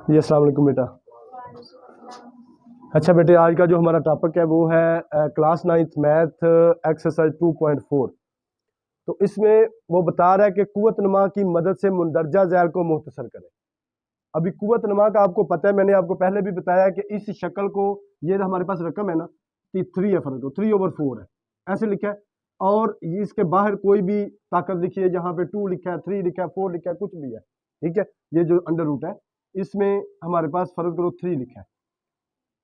जी अस्सलाम वालेकुम बेटा। अच्छा बेटे, आज का जो हमारा टॉपिक है वो है क्लास 9th मैथ एक्सरसाइज 2.4। तो इसमें वो बता रहा है कि कुव्वत नुमा की मदद से मुंदरजा ज़ैल को मुख्तसर करें। अभी कुव्वत नुमा का आपको पता है, मैंने आपको पहले भी बताया कि इस शक्ल को, ये हमारे पास रकम है ना कि 3 है, फर्क 3/4 है, ऐसे लिखा है। और इसके बाहर कोई भी ताकत लिखी है, जहाँ पे 2 लिखा है, 3 लिखा है, 4 लिखा है, कुछ भी है, ठीक है। ये जो अंडर रूट है इसमें हमारे पास फर्ज करो 3 लिखा है,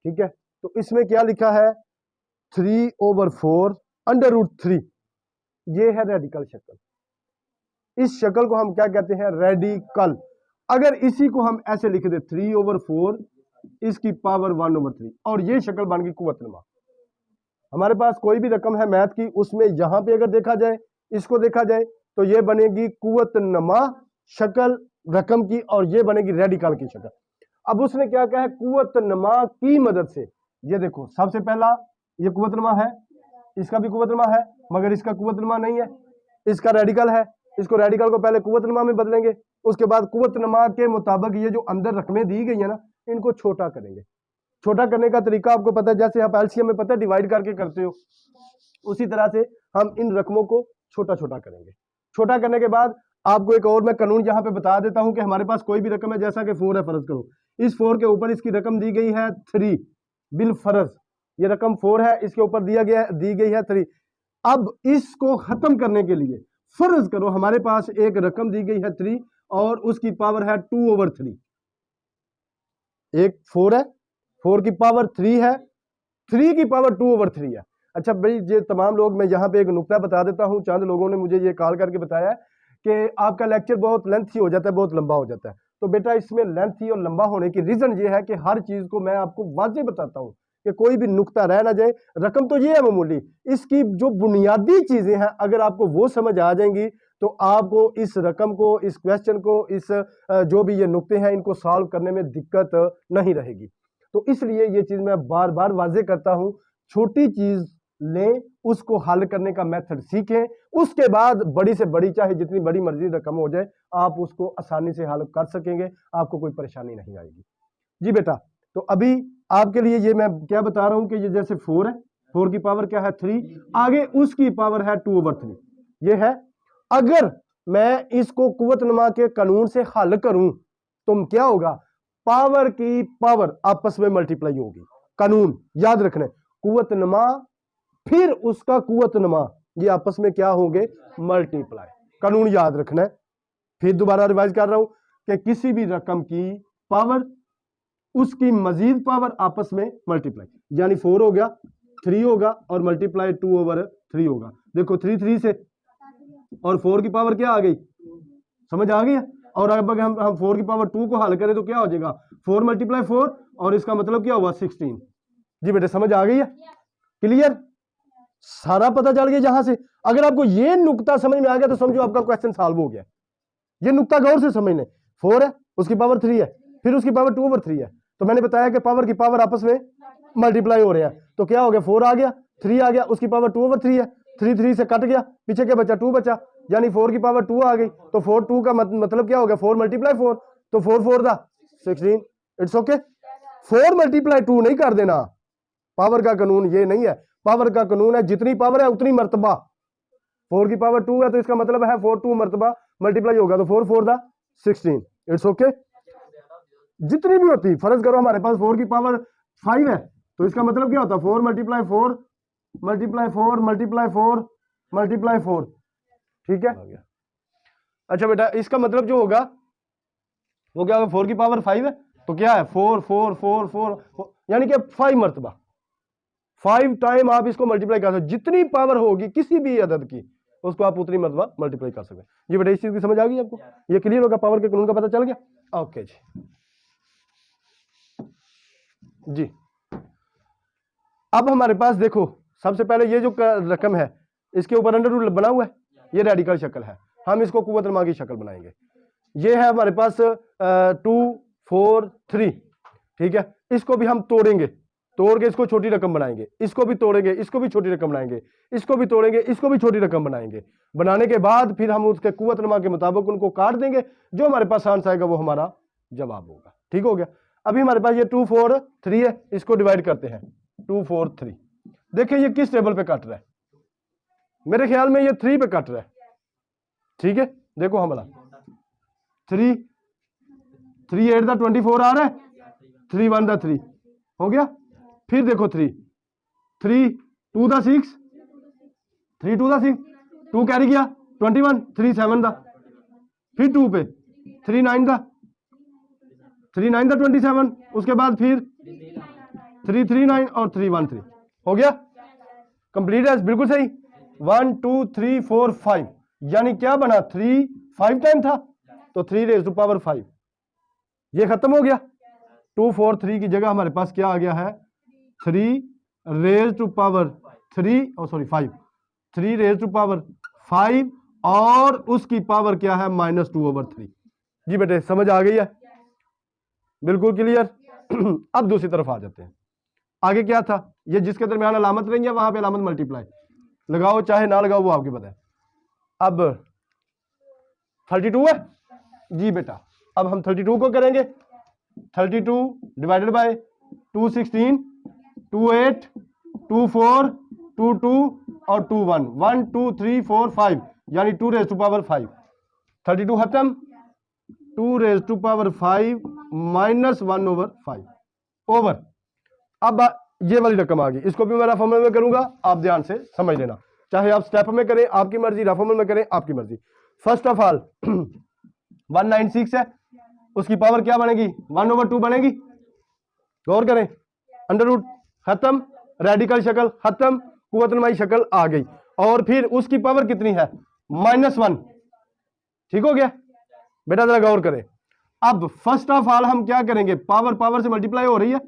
ठीक है। तो इसमें क्या लिखा है 3/4 √3। ये है रेडिकल शक्ल। इस शक्ल को हम क्या कहते हैं, रेडिकल। अगर इसी को हम ऐसे लिख दे 3/4 इसकी पावर 1/3 और ये शक्ल बन गई कुव्वत नुमा। हमारे पास कोई भी रकम है मैथ की, उसमें यहां पे अगर देखा जाए, इसको देखा जाए तो ये बनेगी कुव्वत नुमा शक्ल रकम की, और ये बनेगी रेडिकल की शक्ल। अब उसने क्या कहा है, कुव्वत नुमा की मदद से। ये देखो, सबसे पहला ये कुव्वत नुमा है, इसका भी कुव्वत नुमा है, मगर इसका कुव्वत नुमा नहीं है, इसका रेडिकल है। इसको रेडिकल को पहले कुव्वत नुमा में बदलेंगे, उसके बाद कुव्वत नुमा के मुताबिक ये जो अंदर रकमें दी गई है ना, इनको छोटा करेंगे। छोटा करने का तरीका आपको पता है, जैसे आप एलसीएम में पता है डिवाइड करके करते हो, उसी तरह से हम इन रकमों को छोटा छोटा करेंगे। छोटा करने के बाद आपको एक और मैं कानून यहाँ पे बता देता हूं कि हमारे पास कोई भी रकम है, जैसा कि 4 है, फर्ज करो इस 4 के ऊपर इसकी रकम दी गई है 3 बिल फर्ज। ये रकम 4 है, इसके ऊपर दी गई है 3। अब इसको खत्म करने के लिए फर्ज करो हमारे पास एक रकम दी गई है 3 और उसकी पावर है 2/3। एक 4 है, 4 की पावर 3 है, 3 की पावर 2/3 है। अच्छा भाई, ये तमाम लोग, मैं यहाँ पे एक नुक्ता बता देता हूँ, चंद लोगों ने मुझे ये कॉल करके बताया कि आपका लेक्चर बहुत लेंथी हो जाता है, बहुत लंबा हो जाता है। तो बेटा, इसमें लेंथी और लंबा होने की रीजन ये है कि हर चीज को मैं आपको वाज़ेह बताता हूँ कि कोई भी नुक्ता रह ना जाए। रकम तो ये है मामूली, इसकी जो बुनियादी चीजें हैं अगर आपको वो समझ आ जाएंगी तो आपको इस रकम को, इस क्वेश्चन को, इस जो भी ये नुक्ते हैं इनको सॉल्व करने में दिक्कत नहीं रहेगी। तो इसलिए ये चीज मैं बार बार वाज़ेह करता हूँ, छोटी चीज लें, उसको हल करने का मेथड सीखें, उसके बाद बड़ी से बड़ी, चाहे जितनी बड़ी मर्जी रकम हो जाए, आप उसको आसानी से हल कर सकेंगे, आपको कोई परेशानी नहीं आएगी। जी बेटा, तो अभी आपके लिए ये मैं क्या बता रहा हूं कि ये जैसे 4 है, 4 की पावर क्या है 3, आगे उसकी पावर है 2/3। ये है, अगर मैं इसको कुव्वत नुमा के कानून से हल करूं तो क्या होगा, पावर की पावर आपस में मल्टीप्लाई होगी। कानून याद रखना, कुव्वत नुमा फिर उसका कुव्वत नुमा, ये आपस में क्या होंगे, मल्टीप्लाई। कानून याद रखना है। फिर दोबारा रिवाइज कर रहा हूं कि किसी भी रकम की पावर, उसकी मजीद पावर आपस में मल्टीप्लाई, यानी 4 हो गया, 3 होगा और मल्टीप्लाई 2/3 होगा। देखो 3 3 से, और 4 की पावर क्या आ गई, समझ आ गई। और अब अगर हम 4 की पावर 2 को हल करें तो क्या हो जाएगा, 4 × 4, और इसका मतलब क्या हुआ 16। जी बेटे, समझ आ गई है, क्लियर, सारा पता चल गया जहां से। अगर आपको ये नुक्ता समझ में आ गया तो समझो आपका क्वेश्चन सॉल्व हो गया। ये नुक्ता गौर से समझ लें, 4 है, उसकी पावर 3 है, फिर उसकी पावर 2/3 है। तो मैंने बताया कि पावर की पावर आपस में मल्टीप्लाई हो रहे हैं, तो क्या हो गया, 4 आ गया, 3 आ गया, उसकी पावर 2/3 है, 3 3 से कट गया, पीछे क्या बचा, 2 बचा, यानी 4 की पावर 2 आ गई। तो 4 2 का मतलब क्या हो गया, 4 × 4, तो 4 4 दा 16। इट्स ओके, 4 × 2 नहीं कर देना, पावर का कानून ये नहीं है। पावर का कानून है जितनी पावर है उतनी मर्तबा। 4 की पावर 2 है तो इसका मतलब है 4 2 मर्तबा मल्टीप्लाई होगा, तो 4 4 दा 16। इट्स ओके, जितनी भी होती, फर्ज करो हमारे पास 4 की पावर 5 है, तो इसका मतलब क्या होता है, 4 × 4 × 4 × 4 × 4, ठीक है। अच्छा बेटा, इसका मतलब जो होगा वो क्या होगा, 4 की पावर 5 है तो क्या है 4 4 4 4, यानी कि 5 मर्तबा, 5 टाइम आप इसको मल्टीप्लाई कर सकते, जितनी पावर होगी किसी भी अदद की उसको आप उतनी मर्तबा मल्टीप्लाई कर सकते हैं। ये बेटा, इस चीज की समझ आ गई आपको, ये क्लियर होगा, पावर के कानून का पता चल गया। ओके जी, अब हमारे पास देखो, सबसे पहले ये जो रकम है इसके ऊपर अंडर रूट बना हुआ है, ये रेडिकल शक्ल है, हम इसको कुव्वत नुमा की शक्ल बनाएंगे। ये है हमारे पास 2 4 3, ठीक है। इसको भी हम तोड़ेंगे, तोड़ के इसको छोटी रकम बनाएंगे, इसको भी तोड़ेंगे, इसको भी छोटी रकम बनाएंगे, इसको भी तोड़ेंगे, इसको भी छोटी रकम बनाएंगे। बनाने के बाद फिर हम उसके कुव्वत नुमा के मुताबिक उनको काट देंगे, जो हमारे पास आंसर आएगा वो हमारा जवाब होगा। ठीक हो गया। अभी हमारे पास ये 2 4 3 है, इसको डिवाइड करते हैं 2 4 3। देखिए ये किस टेबल पे कट रहा है, मेरे ख्याल में ये 3 पे कट रहा है। ठीक है, देखो हमला 3 3 8 दा 24 आ रहा है, 3 1 दा 3 हो गया। फिर देखो 3 3 2 दा 6, 3 2 दा 6, 2 कैरी किया 21, 3 7 दा, फिर 2 पे 3 9 दा, 3 9 दा 27, उसके बाद फिर 3 3 9 और 3 1 3 हो गया। कंप्लीट है, बिल्कुल सही। 1 2 3 4 5 यानी क्या बना, 3 5 टाइम था तो 3 रेज टू पावर 5, ये खत्म हो गया। 2 4 3 की जगह हमारे पास क्या आ गया है, 3 रेज टू पावर 3 और सॉरी 5, 3 रेज टू पावर 5 और उसकी पावर क्या है -2/3। जी बेटे समझ आ गई है, बिल्कुल क्लियर। अब दूसरी तरफ आ जाते हैं। आगे क्या था, ये जिसके दरमियान अलामत नहीं है वहां पे अलामत मल्टीप्लाई लगाओ चाहे ना लगाओ वो आपके पता है। अब 32 है जी बेटा, अब हम 32 को करेंगे 32 डिवाइडेड बाय 2 16 2 8 2 4 2 2 और 2 1 1 2 3 4 5 यानी 2 रेज टू पावर 5। 32 खत्म, 2 रेज टू पावर 5 -1/5 ओवर। अब ये वाली रकम आ गई, इसको भी मैं रफ अमल में करूंगा, आप ध्यान से समझ लेना, चाहे आप स्टेप में करें आपकी मर्जी, रफ अमल में करें आपकी मर्जी। फर्स्ट ऑफ ऑल 196 है, उसकी पावर क्या बनेगी 1/2 बनेगी। गौर करें, अंडर रूट खत्म, रेडिकल शक्ल खत्म, कुव्वत नुमाई शक्ल आ गई, और फिर उसकी पावर कितनी है -1। ठीक हो गया बेटा, जरा गौर करें। अब फर्स्ट ऑफ ऑल हम क्या करेंगे, पावर पावर से मल्टीप्लाई हो रही है,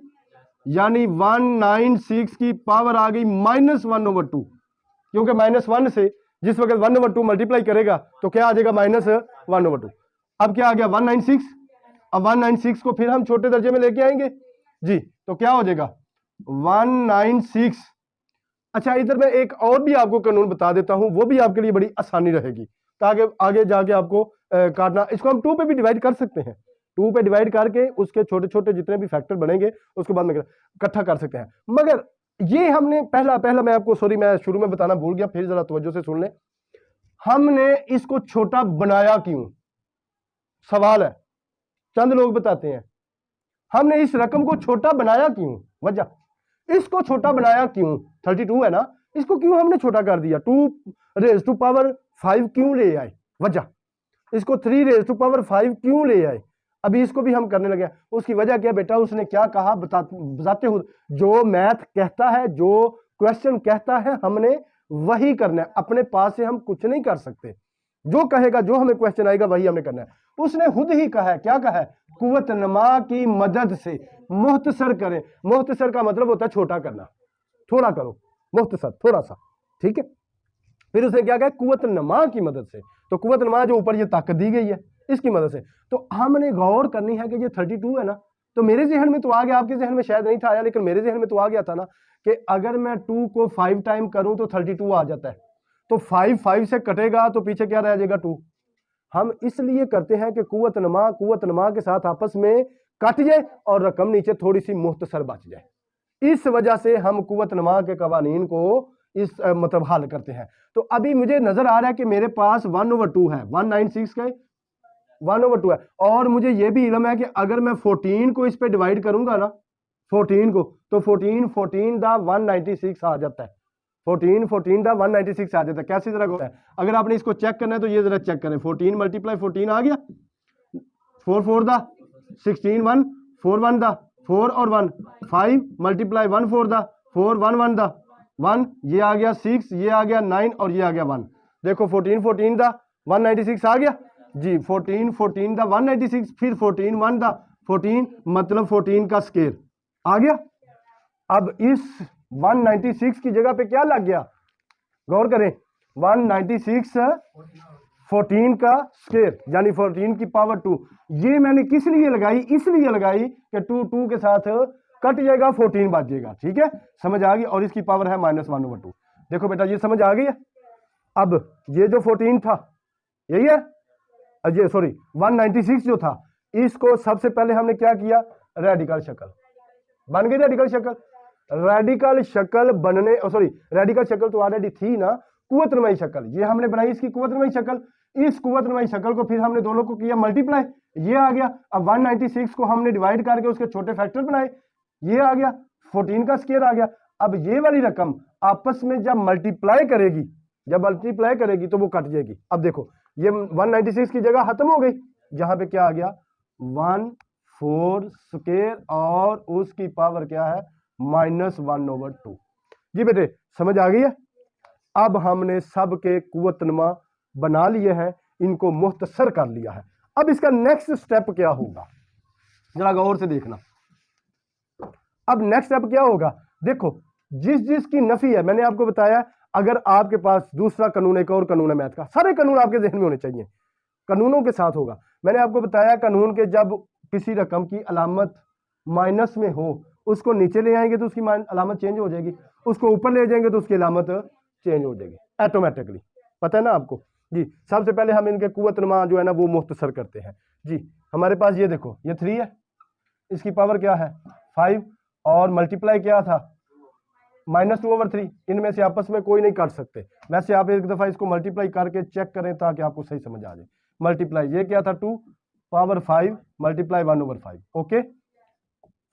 यानी 196 की पावर आ गई -1/2, क्योंकि -1 से जिस वक्त 1/2 मल्टीप्लाई करेगा तो क्या आ जाएगा -1/2। अब क्या आ गया 196, अब 196 को फिर हम छोटे दर्जे में लेके आएंगे जी, तो क्या हो जाएगा 196। अच्छा इधर मैं एक और भी आपको कानून बता देता हूं, वो भी आपके लिए बड़ी आसानी रहेगी, ताकि आगे जाके आपको काटना, इसको हम 2 पे भी डिवाइड कर सकते हैं, 2 पे डिवाइड करके उसके छोटे छोटे जितने भी फैक्टर बनेंगे उसके बाद में इकट्ठा कर सकते हैं। मगर ये हमने पहला मैं आपको सॉरी मैं शुरू में बताना भूल गया, फिर जरा तवज्जो से सुन लें, हमने इसको छोटा बनाया क्यों, सवाल है। चंद लोग बताते हैं हमने इस रकम को छोटा बनाया क्यों, वजह इसको छोटा बनाया क्यों, 32 है ना, इसको क्यों हमने छोटा कर दिया, 2 रेज टू पावर 5 क्यों ले आए, वजह इसको 3 रेज टू पावर 5 क्यों ले आए। अभी इसको भी हम करने लगे, उसकी वजह क्या बेटा, उसने क्या कहा बताते हुए, जो मैथ कहता है, जो क्वेश्चन कहता है हमने वही करना है, अपने पास से हम कुछ नहीं कर सकते, जो कहेगा जो हमें क्वेश्चन आएगा वही हमने करना है। उसने खुद ही कहा है, क्या कहा है, कुव्वत नमा की मदद से मुख्तसर करें, मुख्तसर का मतलब होता है छोटा करना, थोड़ा करो मुख्तसर थोड़ा सा, ठीक है। फिर उसने क्या कहा, कुव्वत नमा की मदद से, तो कुव्वत नमा जो ऊपर ये ताकत दी गई है इसकी मदद से, तो हमने गौर करनी है कि ये 32 है ना, तो मेरे जहन में तो आ गया, आपके जहन में शायद नहीं था आया, लेकिन मेरे जहन में तो आ गया था ना कि अगर मैं 2 को 5 टाइम करूं तो 32 आ जाता है, तो 5 5 से कटेगा तो पीछे क्या रह जाएगा 2। हम इसलिए करते हैं कि कुव्वत नमा के साथ आपस में कट जाए और रकम नीचे थोड़ी सी मुख्तसर बच जाए, इस वजह से हम कुव्वत नमा के कवानीन को इस मतलब हल करते हैं। तो अभी मुझे नजर आ रहा है कि मेरे पास 1/2 है, 196 का 1/2 है, और मुझे यह भी इल्म है कि अगर मैं 14 को इस पे डिवाइड करूंगा ना, 14 को, तो 14 दा 196 आ जाता है, 14 दा 196 आ जाता है। कैसे जरा होता है, अगर आपने इसको चेक करना है तो ये जरा चेक करें, 14 मल्टीप्लाई 14 आ गया, 4 4 दा 16 1 4 1 दा 4 और 1 5 मल्टीप्लाई 1 4 दा 4 1 1 दा 1, ये आ गया 6, ये आ गया 9 और ये आ गया 1। देखो 14 दा 196 आ गया जी, 14 दा 196, फिर 14 1 दा 14 मतलब 14 का स्केयर आ गया। अब इस 196 की जगह पे क्या लग गया, गौर करें, 196 14 का स्केयर यानी 14 की पावर 2, ये मैंने किस लिए लगाई, इसलिए लगाई कि 2 के साथ कट जाएगा 14 बच जाएगा, ठीक है, समझ आ गई, और इसकी पावर है -1/2। देखो बेटा ये समझ आ गई है। अब ये जो 14 था यही है, ये सॉरी 196 जो था इसको सबसे पहले हमने क्या किया, रेडिकल शक्ल बन गई। रेडिकल शक्ल, रेडिकल शक्ल बनने, सॉरी रेडिकल शक्ल तो ऑलरेडी थी ना, कुव्वत नुमाई शक्ल ये हमने बनाई, इसकी कुव्वत नुमाई शक्ल। इस कुव्वत नुमाई शक्ल को फिर हमने दोनों को किया मल्टीप्लाई, ये आ गया। अब 196 को हमने डिवाइड करके उसके छोटे फैक्टर बनाए, ये आ गया, 14 का स्क्वायर आ गया। अब ये वाली रकम आपस में जब मल्टीप्लाई करेगी, तो वो कट जाएगी। अब देखो ये 196 की जगह खत्म हो गई, जहां पे क्या आ गया 1/4 स्क्वायर और उसकी पावर क्या है -1/2। जी बेटे समझ आ गई है। अब हमने सबके कुव्वतनुमा बना लिए हैं, इनको मुख्तसर कर लिया है। अब इसका नेक्स्ट स्टेप क्या होगा, जरा गौर से देखना। अब नेक्स्ट स्टेप क्या होगा, देखो जिस की नफी है, मैंने आपको बताया अगर आपके पास दूसरा कानून, एक और कानून है मैथ का, सारे कानून आपके जहन में होने चाहिए, कानूनों के साथ होगा। मैंने आपको बताया कानून के जब किसी रकम की अलामत माइनस में हो, उसको नीचे ले आएंगे तो उसकी अलामत चेंज हो जाएगी, उसको ऊपर ले जाएंगे तो उसकी अलामत चेंज हो जाएगी ऑटोमेटिकली, पता है ना आपको जी। सबसे पहले हम इनके कुव्वतनुमा जो है ना वो मुख्तसर करते हैं जी। हमारे पास ये देखो ये 3 है, इसकी पावर क्या है 5 और मल्टीप्लाई क्या था -2/3। इनमें से आपस में कोई नहीं काट सकते। वैसे आप एक दफा इसको मल्टीप्लाई करके चेक करें ताकि आपको सही समझ आ जाए। मल्टीप्लाई ये क्या था 2 power 5 multiply 1/5, okay.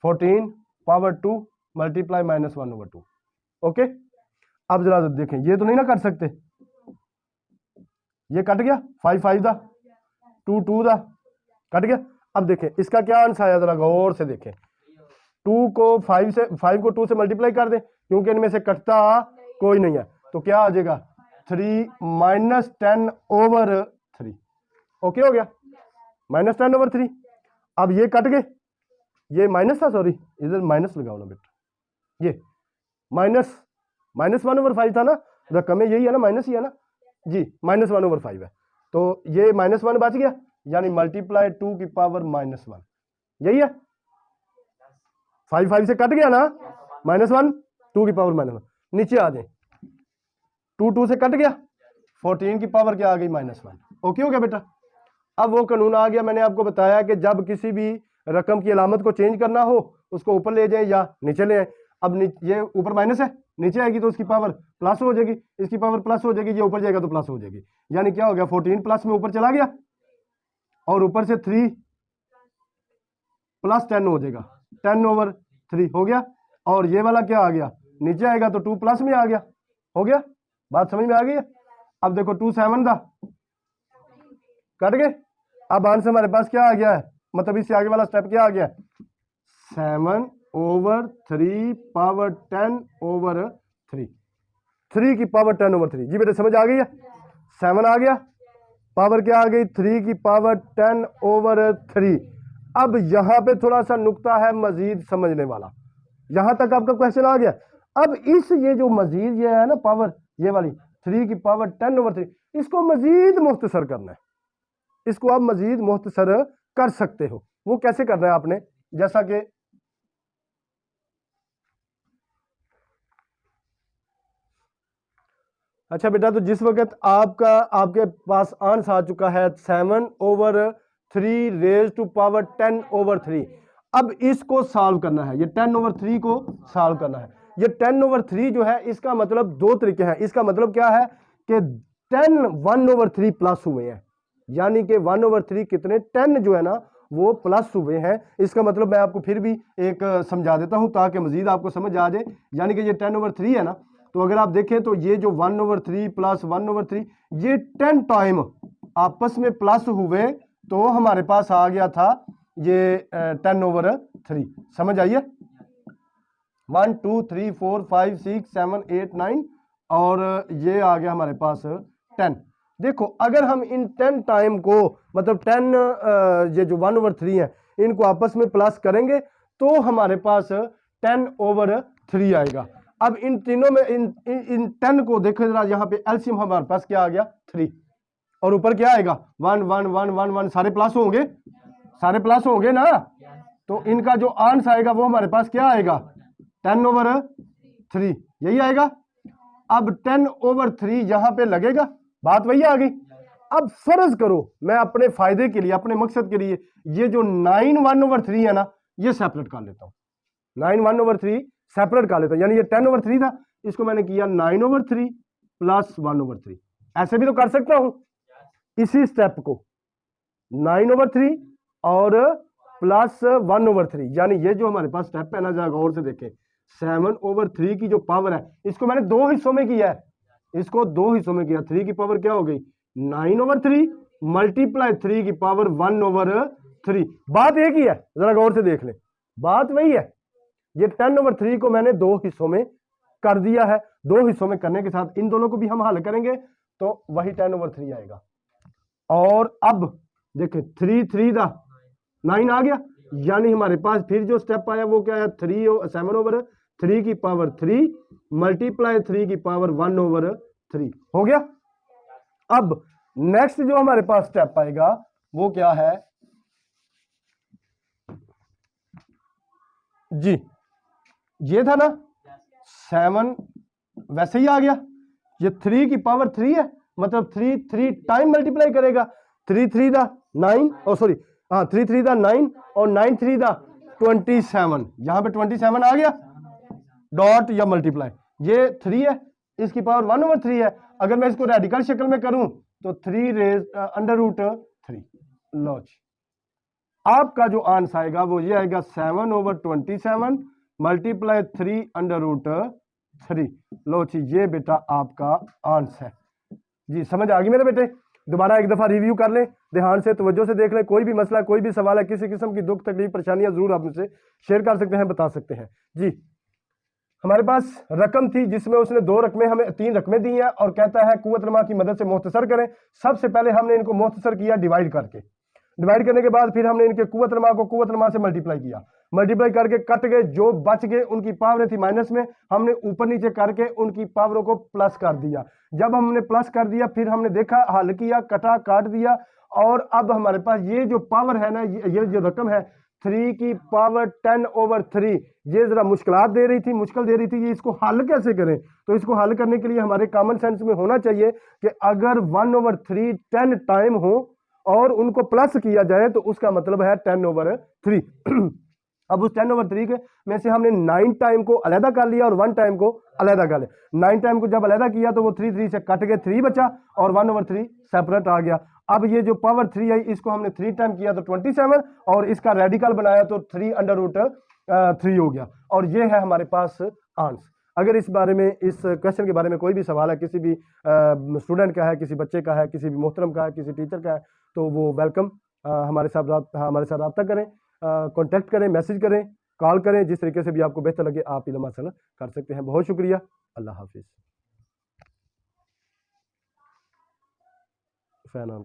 14 power 2 multiply -1/2, okay. अब जरा देखें, ये तो नहीं ना कर सकते, ये कट गया, 5 5 दा 2 2 दा कट गया। अब देखें इसका क्या आंसर आया, जरा गौर से देखें। 2 को 5 को 2 से मल्टीप्लाई कर दें, क्योंकि इनमें से कटता कोई नहीं है, तो क्या आ जाएगा 3 -10/3, ओके हो गया -10/3। अब ये कट गए, ये माइनस था, सॉरी इधर माइनस लगाओ ना बेटा, ये -1/5 था ना, रकम में यही है ना, माइनस ही है ना जी, -1/5 है, तो ये -1 बच गया, यानी मल्टीप्लाई 2 की पावर -1, यही है। 5 5 से कट गया ना, -1 2 की पावर -1, नीचे आ जाए 2 2 से कट गया, 14 की पावर क्या आ गई -1, ओके हो गया बेटा। अब वो कानून आ गया, मैंने आपको बताया कि जब किसी भी रकम की अलामत को चेंज करना हो, उसको ऊपर ले जाए या नीचे ले आए। अब ये ऊपर माइनस है, नीचे आएगी तो उसकी पावर प्लस हो जाएगी, इसकी पावर प्लस हो जाएगी, ये ऊपर जाएगा तो प्लस हो जाएगी, यानी क्या हो गया 14 प्लस में ऊपर चला गया और ऊपर से 3 + 10 हो जाएगा, 10/3 हो गया। और ये वाला क्या आ गया, नीचे आएगा तो 2 प्लस में आ गया, हो गया। बात समझ में आ गई है। अब देखो 2 7 था, कट गए। अब आंसर हमारे पास क्या आ गया है, मतलब इससे आगे वाला स्टेप क्या आ गया, 7/3 पावर 10/3, 3 की पावर 10/3। जी बेटे समझ आ गई है, 7 आ गया, पावर क्या आ गई 3 की पावर 10/3। अब यहां पे थोड़ा सा नुक्ता है मजीद समझने वाला, यहां तक आपका क्वेश्चन आ गया। अब ये जो मजीद ये है ना पावर, ये वाली 3 की पावर 10/3, इसको मजीद मुख्तसर करना है, इसको आप मजीद मुख्तसर कर सकते हो। वो कैसे करना है आपने, जैसा कि अच्छा बेटा, तो जिस वक्त आपके पास आंसर आ चुका है 7/3 रेज टू पावर 10/3, अब इसको सॉल्व करना है, ये 10/3 को सॉल्व करना है। ये 10/3 जो है, इसका मतलब 2 तरीके हैं। इसका मतलब क्या है कि 10 1/3 प्लस हुए हैं, यानी कि 1/3 कितने 10 जो है ना वो प्लस हुए हैं। इसका मतलब मैं आपको फिर भी एक समझा देता हूं ताकि मजीद आपको समझ आ जाए। यानी कि ये 10/3 है ना, तो अगर आप देखें तो ये जो 1/3 प्लस 1/3 ये 10 टाइम आपस में प्लस हुए, तो हमारे पास आ गया था ये 10/3। समझ आइए, 1 2 3 4 5 6 7 8 9 और ये आ गया हमारे पास 10। देखो अगर हम इन 10 टाइम को, मतलब 10 ये जो 1/3 है इनको आपस में प्लस करेंगे तो हमारे पास 10/3 आएगा। अब इन तीनों में इन 10 को देखो जरा, यहाँ पे एलसीएम हमारे पास क्या आ गया 3, और ऊपर क्या आएगा 1 1 1 1 1, सारे प्लस होंगे, सारे प्लस होंगे ना, तो इनका जो आंसर आएगा वो हमारे पास क्या आएगा 10/3, यही आएगा। अब 10/3 यहां पे लगेगा, बात वही आ गई। अब फर्ज करो मैं अपने फायदे के लिए, अपने मकसद के लिए ये जो 9 1/3 है ना, ये सेपरेट कर लेता हूं। 9 1/3 सेपरेट कर लेता हूं, यानी ये 10/3 था, इसको मैंने किया 9/3 प्लस 1/3। ऐसे भी तो कर सकता हूं इसी स्टेप को, 9/3 और प्लस 1/3, यानी ये जो हमारे पास स्टेप है ना, जरा गौर से देखें, 7/3 की जो पावर है इसको मैंने दो हिस्सों में किया है, इसको दो हिस्सों में किया। 3 की पावर क्या हो गई 9/3 मल्टीप्लाई 3 की पावर 1/3। बात एक ही है, जरा गौर से देख लें, बात वही है। ये 10/3 को मैंने दो हिस्सों में कर दिया है, दो हिस्सों में करने के साथ इन दोनों को भी हम हल करेंगे तो वही 10/3 आएगा। और अब देखें 3 दा 9 आ गया, यानी हमारे पास फिर जो स्टेप आया वो क्या है 7/3 की पावर 3 मल्टीप्लाई 3 की पावर 1/3 हो गया। अब नेक्स्ट जो हमारे पास स्टेप आएगा वो क्या है जी, ये था ना 7 वैसे ही आ गया, ये 3 की पावर 3 है, मतलब 3 टाइम मल्टीप्लाई करेगा, 3 दा 9, ओ सॉरी हाँ 3 दा 9 और 9 दा 27, यहां पे 27 आ गया, डॉट या मल्टीप्लाई, ये 3 है, इसकी पावर 1/3 है। अगर मैं इसको रेडिकल शक्ल में करूं तो 3√3। लो जी, आपका जो आंसर आएगा वो ये आएगा 7/27 मल्टीप्लाई 3√3। लो जी, ये बेटा आपका आंसर है जी। समझ आ गई मेरे बेटे? दोबारा एक दफा रिव्यू कर लें, ध्यान से तवज्जो से देख लें। कोई भी मसला, कोई भी सवाल है, किसी किस्म की दुख तकलीफ परेशानियां जरूर आप मुझसे शेयर कर सकते हैं, बता सकते हैं जी। हमारे पास रकम थी जिसमें उसने दो रकमें, हमें 3 रकमें दी हैं और कहता है कुव्वत रमा की मदद से मुख्तसर करें। सबसे पहले हमने इनको मुख्तसर किया डिवाइड करके, डिवाइड करने के बाद फिर हमने इनके कुव्वत रमा को कुव्वत रमा से मल्टीप्लाई किया, मल्टीप्लाई करके कट गए, जो बच गए उनकी पावरें थी माइनस में, हमने ऊपर नीचे करके उनकी पावरों को प्लस कर दिया। जब हमने प्लस कर दिया फिर हमने देखा, हल किया, कटा, काट दिया, और अब हमारे पास ये जो पावर है ना, ये जो रकम है 3 की पावर 10/3, ये जरा मुश्किलात दे रही थी, मुश्किल दे रही थी, ये इसको हल कैसे करें? तो इसको हल करने के लिए हमारे कॉमन सेंस में होना चाहिए कि अगर 1/3 10 टाइम हो और उनको प्लस किया जाए तो उसका मतलब है 10/3। अब उस 10/3 के में से हमने 9 टाइम को अलहदा कर लिया और 1 टाइम को अलहदा कर लिया। 9 टाइम को जब अलहदा किया तो वो 3 से कट गए, 3 बचा और 1/3 सेपरेट आ गया। अब ये जो पावर 3 आई इसको हमने 3 टाइम किया तो 27 और इसका रेडिकल बनाया तो 3√3 हो गया, और ये है हमारे पास आंसर। अगर इस बारे में, इस क्वेश्चन के बारे में कोई भी सवाल है, किसी भी स्टूडेंट का है, किसी बच्चे का है, किसी भी मोहतरम का है, किसी टीचर का है, तो वो वेलकम हमारे साथ रब्ता करें, कांटेक्ट करें, मैसेज करें, कॉल करें, जिस तरीके से भी आपको बेहतर लगे आप इल्म हासिल कर सकते हैं। बहुत शुक्रिया, अल्लाह हाफिज़।